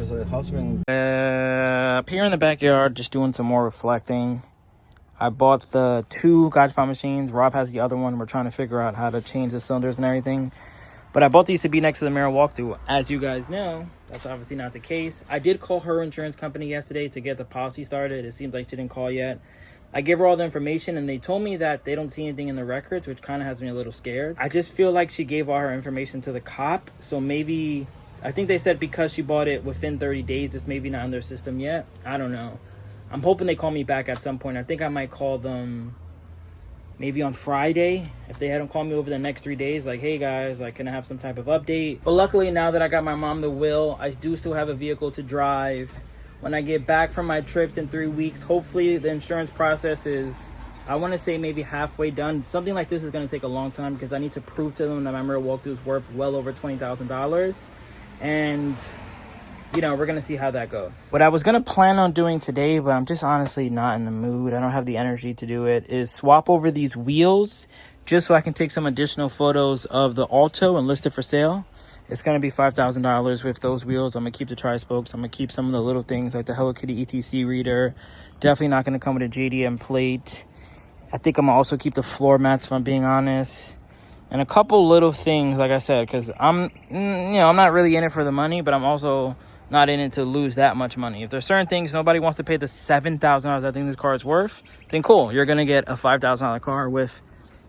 because the husband... Up here in the backyard, just doing some more reflecting. I bought the 2 Gotcha machines. Rob has the other one. We're trying to figure out how to change the cylinders and everything. But I bought these to be next to the mirror walkthrough. As you guys know, that's obviously not the case. I did call her insurance company yesterday to get the policy started. It seems like she didn't call yet. I gave her all the information, and they told me that they don't see anything in the records, which kind of has me a little scared. I just feel like she gave all her information to the cop, so maybe... I think they said because she bought it within 30 days, it's maybe not in their system yet. I don't know. I'm hoping they call me back at some point. I think I might call them maybe on Friday. If they hadn't called me over the next 3 days, like, hey guys, like, can I have some type of update? But luckily, now that I got my mom the will, I do still have a vehicle to drive. When I get back from my trips in 3 weeks, hopefully the insurance process is, I want to say maybe halfway done. Something like this is going to take a long time because I need to prove to them that my mirror walkthrough is worth well over $20,000. And, you know, we're going to see how that goes. What I was going to plan on doing today, but I'm just honestly not in the mood, I don't have the energy to do it, is swap over these wheels just so I can take some additional photos of the Alto and list it for sale. It's going to be $5,000 with those wheels. I'm going to keep the tri-spokes. I'm going to keep some of the little things like the Hello Kitty ETC reader. Definitely not going to come with a JDM plate. I think I'm going to also keep the floor mats, if I'm being honest. And a couple little things, like I said, because I'm not really in it for the money, but I'm also not in it to lose that much money. If there's certain things nobody wants to pay the $7,000 I think this car is worth, then cool, you're going to get a $5,000 car with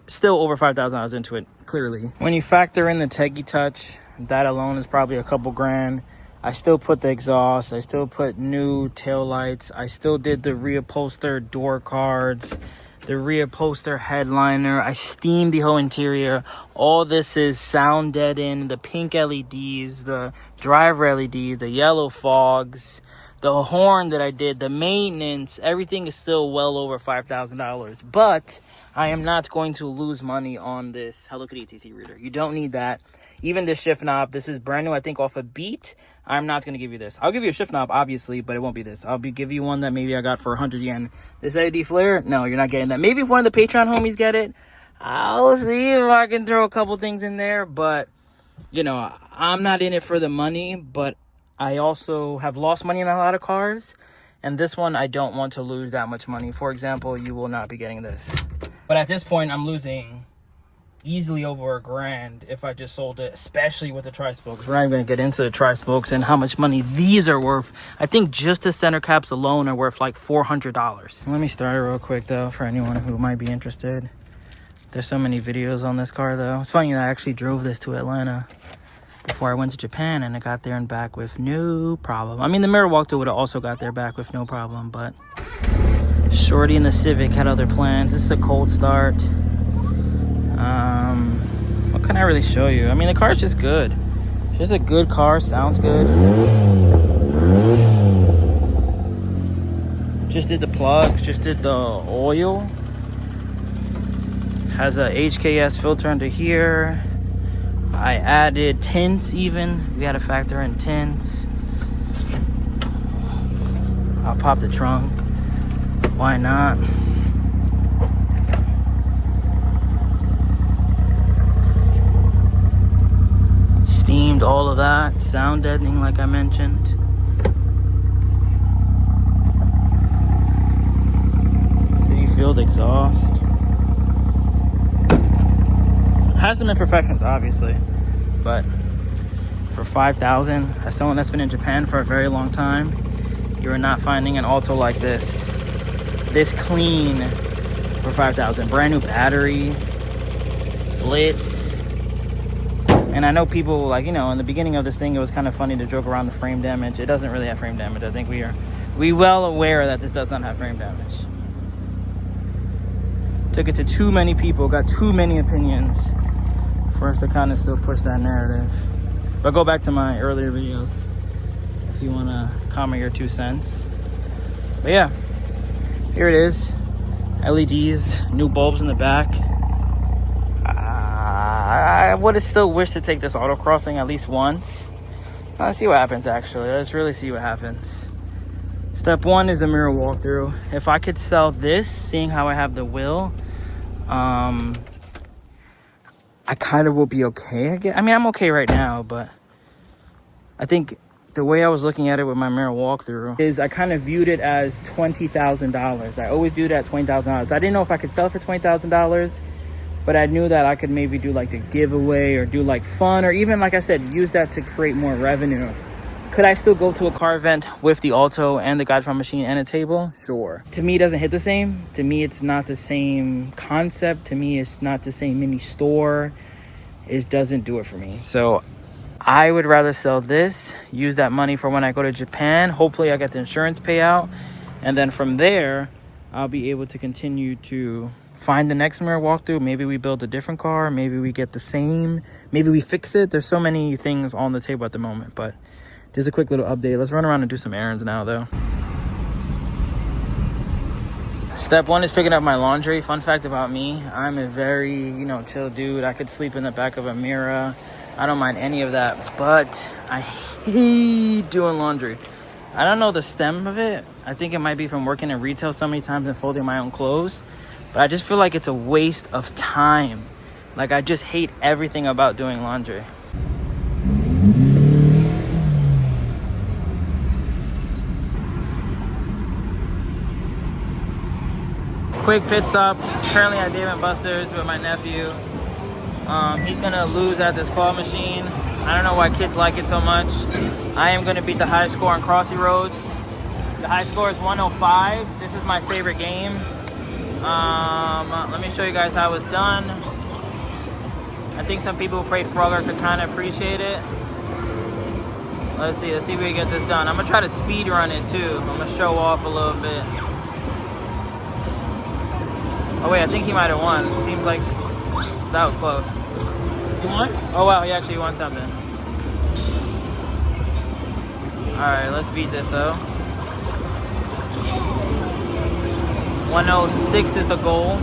still over $5,000 into it, clearly. When you factor in the Teggy Touch, that alone is probably a couple grand. I still put the exhaust. I still put new tail lights. I still did the reupholstered door cards, the rear poster headliner. I steamed the whole interior. All this is sound deadened. The pink LEDs, the driver LEDs, the yellow fogs, the horn that I did, the maintenance, everything is still well over $5,000. But I am not going to lose money on this Hello Kitty ETC reader. You don't need that. Even this shift knob, this is brand new, I think, off a Beat. I'm not going to give you this. I'll give you a shift knob, obviously, but it won't be this. Give you one that maybe I got for 100 yen. This LED flare, no, you're not getting that. Maybe if one of the Patreon homies get it, I'll see if I can throw a couple things in there. But, you know, I'm not in it for the money, but I also have lost money in a lot of cars. And this one, I don't want to lose that much money. For example, you will not be getting this. But at this point, I'm losing easily over $1,000 if I just sold it, especially with the tri-spokes. We're not even going to get into the tri-spokes and how much money these are worth. I think just the center caps alone are worth like $400. Let me start it real quick though for anyone who might be interested. There's so many videos on this car though. It's funny that I actually drove this to Atlanta before I went to Japan, and it got there and back with no problem. I mean, the mirror walkthrough would have also got there back with no problem, but Shorty and the Civic had other plans. This is a cold start. What can I really show you? I mean, the car's just good. Just a good car, sounds good. Just did the plugs, just did the oil. Has a HKS filter under here. I added tints even. We had to factor in tints. I'll pop the trunk. Why not? Steamed all of that. Sound deadening like I mentioned. City Field exhaust. Has some imperfections, obviously. But for $5,000, as someone that's been in Japan for a very long time, you are not finding an Alto like this. This clean for $5,000. Brand new battery. Blitz. And I know people, like, you know, in the beginning of this thing, it was kind of funny to joke around the frame damage. It doesn't really have frame damage. I think we well aware that this does not have frame damage. Took it to too many people, got too many opinions for us to kind of still push that narrative. But go back to my earlier videos if you want to comment your 2 cents. But yeah, here it is. LEDs, new bulbs in the back. I would have still wished to take this autocrossing at least once. Let's see what happens, actually. Let's really see what happens. Step 1 is the mirror walkthrough. If I could sell this, seeing how I have the wheel, I kind of will be okay. I mean, I'm okay right now, but I think the way I was looking at it with my mirror walkthrough is I kind of viewed it as $20,000. I always viewed it at $20,000. I didn't know if I could sell it for $20,000, but I knew that I could maybe do like the giveaway or do like fun, or even, like I said, use that to create more revenue. Could I still go to a car event with the Alto and the GarageBand machine and a table? Sure. To me, it doesn't hit the same. To me, it's not the same concept. To me, it's not the same mini store. It doesn't do it for me. So I would rather sell this, use that money for when I go to Japan. Hopefully I get the insurance payout. And then from there, I'll be able to continue to find the next mirror walkthrough. Maybe we build a different car. Maybe we get the same. Maybe we fix it. There's so many things on the table at the moment, but just a quick little update. Let's run around and do some errands now, though. Step one is picking up my laundry. Fun fact about me, I'm a very, chill dude. I could sleep in the back of a mirror. I don't mind any of that, but I hate doing laundry. I don't know the stem of it. I think it might be from working in retail so many times and folding my own clothes, but I just feel like it's a waste of time. Like, I just hate everything about doing laundry. Quick pit stop. Currently at Dave & Buster's with my nephew. He's gonna lose at this claw machine. I don't know why kids like it so much. I am gonna beat the high score on Crossy Roads. The high score is 105. This is my favorite game. Let me show you guys how it's done. I think some people who played Frogger could kind of appreciate it. Let's see if we can get this done. I'm gonna try to speed run it too. I'm gonna show off a little bit. Oh wait, I think he might have won. Seems like that was close. You won? Oh wow, he actually won something. Alright, let's beat this though. 106 is the goal.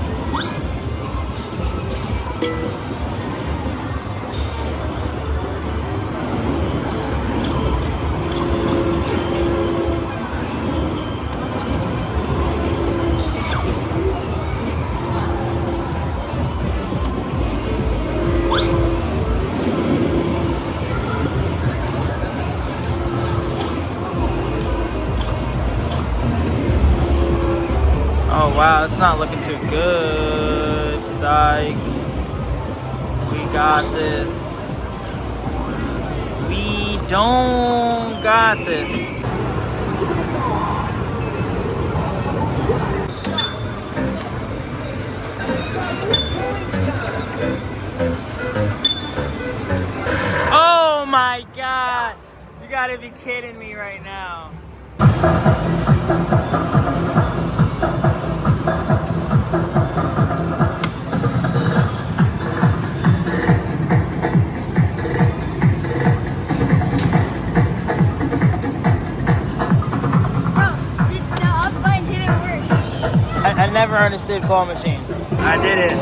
Oh wow, it's not looking too good. Psych. We got this. We don't got this. Oh my God. You gotta be kidding me right now. I never understood claw machines. I did it.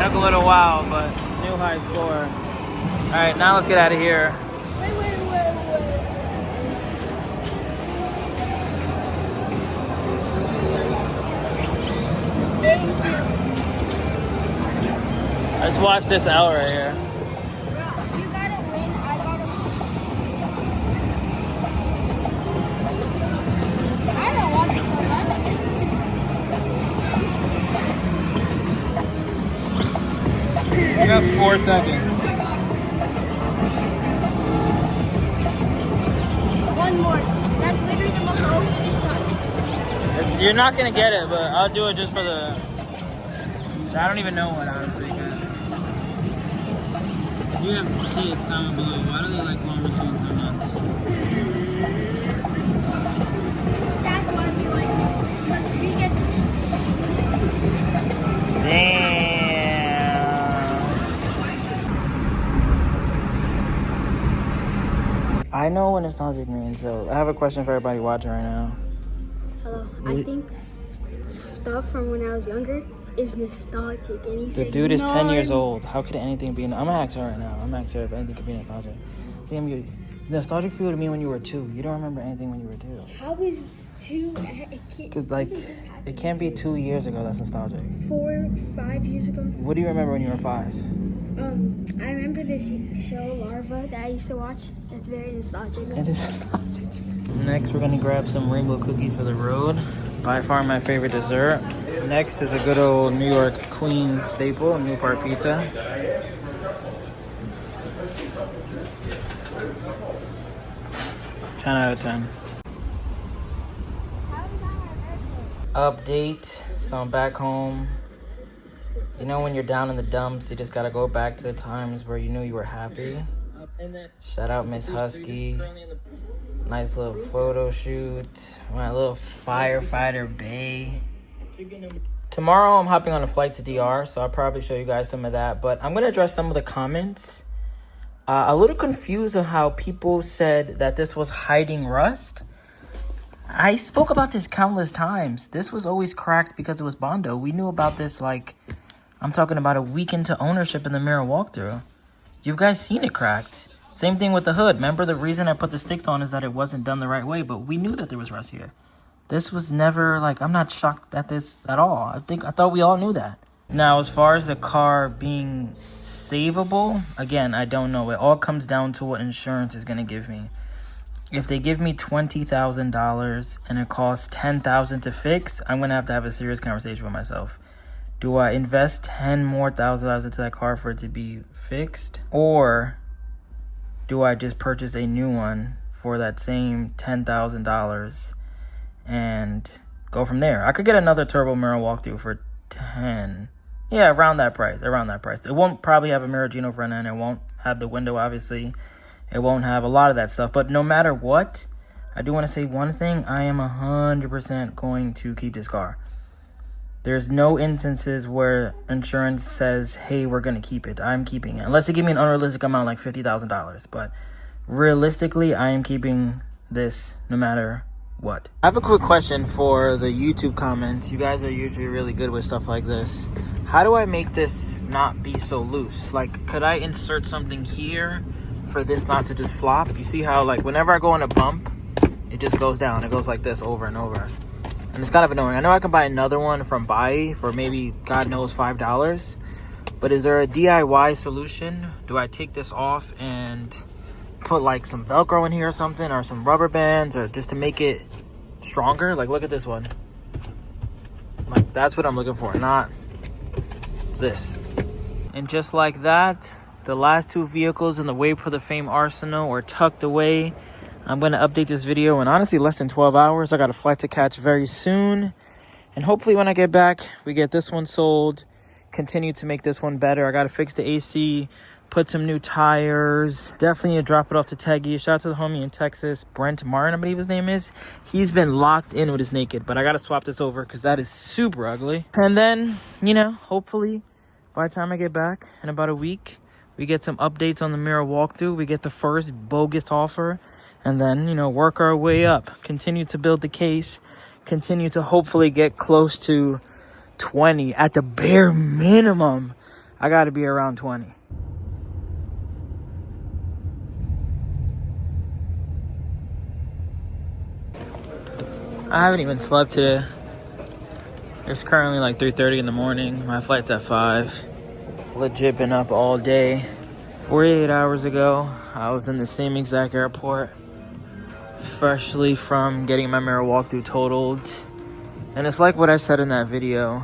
Took a little while, but new high score. All right, now let's get out of here. Wait. Thank you. Let's watch this L right here. Bro, you gotta win, I gotta win. I don't want this so much. You have 4 seconds. One more. That's literally the most overfinished one. You're not gonna get it, but I'll do it just for the. I don't even know what, honestly. You have kids, comment below. Why do they like claw machines so much? That's why we like them. Because we get... Damn. I know what nostalgic means, so I have a question for everybody watching right now. Hello. I think stuff from when I was younger is nostalgic. And he The dude is 10 years old. How could anything be? I'm gonna ask her right now. I'm gonna ask her if anything could be nostalgic. Damn, you nostalgic feel to me when you were 2. You don't remember anything when you were 2. How is 2? Because it can't be 2 years ago. That's nostalgic. 4, 5 years ago. What do you remember when you were 5? I remember this show Larva that I used to watch. That's very nostalgic. It is nostalgic. Next, we're gonna grab some rainbow cookies for the road. By far my favorite dessert. Next is a good old New York Queens staple, Newport pizza. Ten out of 10. Update. So I'm back home. You know when you're down in the dumps, you just gotta go back to the times where you knew you were happy. Shout out Miss Husky. Nice little photo shoot. My little firefighter bay. Tomorrow I'm hopping on a flight to DR, so I'll probably show you guys some of that. But I'm gonna address some of the comments. A little confused on how people said that this was hiding rust. I spoke about this countless times. This was always cracked because it was Bondo. We knew about this, like, I'm talking about a week into ownership in the mirror walkthrough. You guys seen it cracked. Same thing with the hood. Remember, the reason I put the sticks on is that it wasn't done the right way, but we knew that there was rust here. This was never, like, I'm not shocked at this at all. I thought we all knew that. Now, as far as the car being savable, again, I don't know. It all comes down to what insurance is going to give me. If they give me $20,000 and it costs $10,000 to fix, I'm going to have a serious conversation with myself. Do I invest $10,000 more into that car for it to be fixed? Or do I just purchase a new one for that same $10,000 and go from there? I could get another turbo mirror walkthrough for 10. Yeah, around that price. It won't probably have a mirror Gino front end. It won't have the window, obviously. It won't have a lot of that stuff. But no matter what, I do want to say one thing. I am 100% going to keep this car. There's no instances where insurance says, hey, we're going to keep it. I'm keeping it. Unless they give me an unrealistic amount like $50,000. But realistically, I am keeping this no matter what. I have a quick question for the YouTube comments. You guys are usually really good with stuff like this. How do I make this not be so loose? Like, could I insert something here for this not to just flop? You see how, like, whenever I go in a bump, it just goes down. It goes like this over and over. And it's kind of annoying. I know I can buy another one from Buy for maybe, God knows, $5. But is there a DIY solution? Do I take this off and put like some Velcro in here or something, or some rubber bands, or just to make it stronger? Like, look at this one. Like, that's what I'm looking for, not this. And just like that, the last two vehicles in the Way for the Fame arsenal are tucked away. I'm going to update this video in honestly less than 12 hours. I got a flight to catch very soon. And hopefully when I get back, we get this one sold. Continue to make this one better. I got to fix the AC, put some new tires. Definitely need to drop it off to Teggy. Shout out to the homie in Texas, Brent Martin, I believe his name is. He's been locked in with his naked, but I got to swap this over because that is super ugly. And then, you know, hopefully by the time I get back in about a week, we get some updates on the mirror walkthrough. We get the first bogus offer. And then, you know, work our way up. Continue to build the case. Continue to hopefully get close to 20. At the bare minimum, I got to be around 20. I haven't even slept today. It's currently like 3:30 in the morning. My flight's at 5. Legit been up all day. 48 hours ago, I was in the same exact airport. Freshly from getting my mirror walkthrough totaled. And it's like what I said in that video.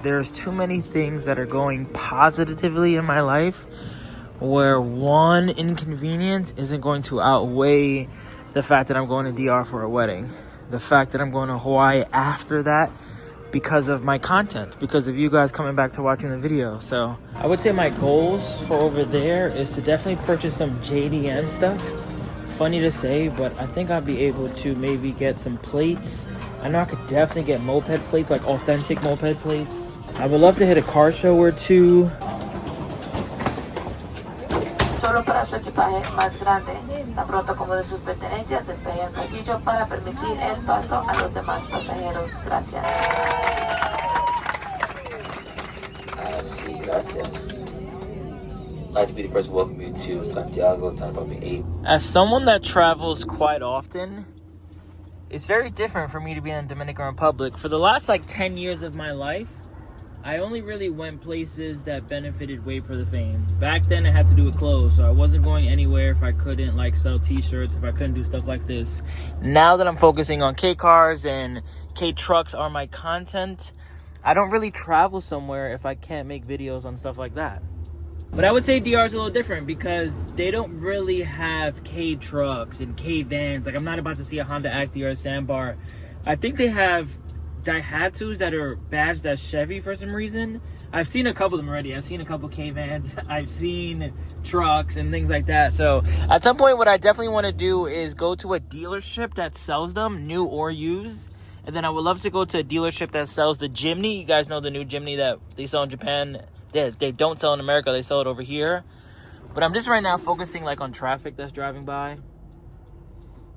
There's too many things that are going positively in my life where one inconvenience isn't going to outweigh the fact that I'm going to DR for a wedding. The fact that I'm going to Hawaii after that because of my content, because of you guys coming back to watching the video. So I would say my goals for over there is to definitely purchase some JDM stuff. Funny to say, but I think I'll be able to maybe get some plates. I know I could definitely get moped plates, like authentic moped plates. I would love to hit a car show or two. Solo para su equipaje más grande, tan pronto como de sus pertenencias, despegue el pasillo para permitir el paso a los demás pasajeros. Gracias. Sí, gracias. I'd like to be the person welcoming you to Santiago, time probably 8. As someone that travels quite often, it's very different for me to be in the Dominican Republic. For the last like 10 years of my life, I only really went places that benefited WayBeforeTheFame. Back then I had to do it clothes, so I wasn't going anywhere if I couldn't like sell t-shirts, if I couldn't do stuff like this. Now that I'm focusing on K-cars and K-trucks are my content, I don't really travel somewhere if I can't make videos on stuff like that. But I would say DR is a little different because they don't really have K-trucks and K-vans. Like, I'm not about to see a Honda Activa or a Sandbar. I think they have Daihatsus that are badged as Chevy for some reason. I've seen a couple of them already. I've seen a couple K-vans. I've seen trucks and things like that. So at some point, what I definitely want to do is go to a dealership that sells them, new or used. And then I would love to go to a dealership that sells the Jimny. You guys know the new Jimny that they sell in Japan. They don't sell in America. They sell it over here. But I'm just right now focusing like on traffic that's driving by.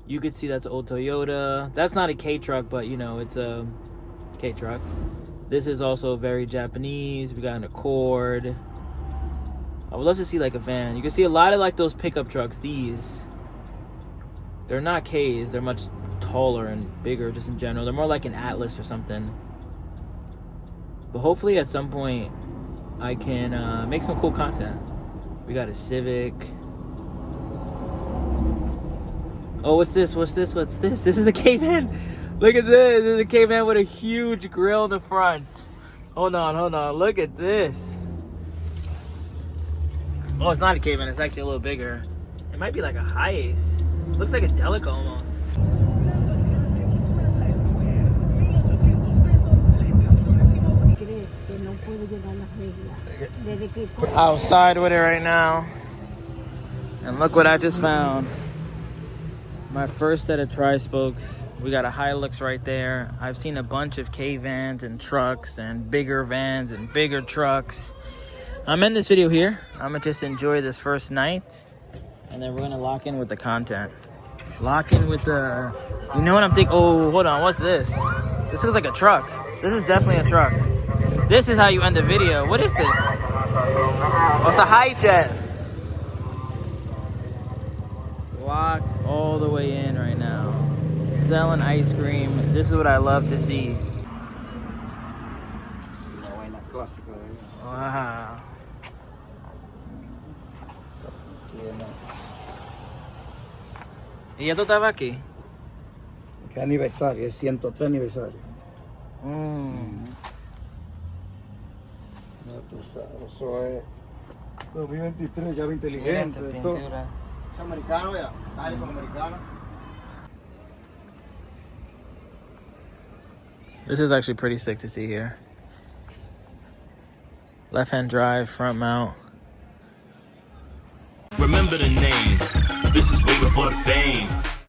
You could see that's old Toyota. That's not a K-truck, but you know, it's a K-truck. This is also very Japanese. We got an Accord. I would love to see like a van. You can see a lot of like those pickup trucks. These, they're not Ks. They're much taller and bigger just in general. They're more like an Atlas or something. But hopefully at some point I can make some cool content. We got a Civic. Oh, what's this? What's this? What's this? This is a K-van. Look at this. This is a K-van with a huge grill in the front. Hold on, hold on. Look at this. Oh, it's not a K-van. It's actually a little bigger. It might be like a Hiace. Looks like a Delica almost. Outside with it right now. And look what I just found. My first set of tri-spokes. We got a Hilux right there. I've seen a bunch of K-vans and trucks and bigger vans and bigger trucks. I'm in this video here. I'm gonna just enjoy this first night. And then we're gonna lock in with the content. Lock in with the, you know what I'm thinking? Oh, hold on, what's this? This looks like a truck. This is definitely a truck. This is how you end the video. What is this? Oh, it's a Hi-Jet. Locked all the way in right now. Selling ice cream. This is what I love to see. Wow. ¿Y ya tú estabas aquí? ¿Qué aniversario? Es 103 aniversario. Ya tú sabes, eso es 2023, ya ve inteligente. De todo. Es americano ya, dale, son americanos. This is actually pretty sick to see here. Left-hand drive, front mount. Remember the name. This is way before the fame.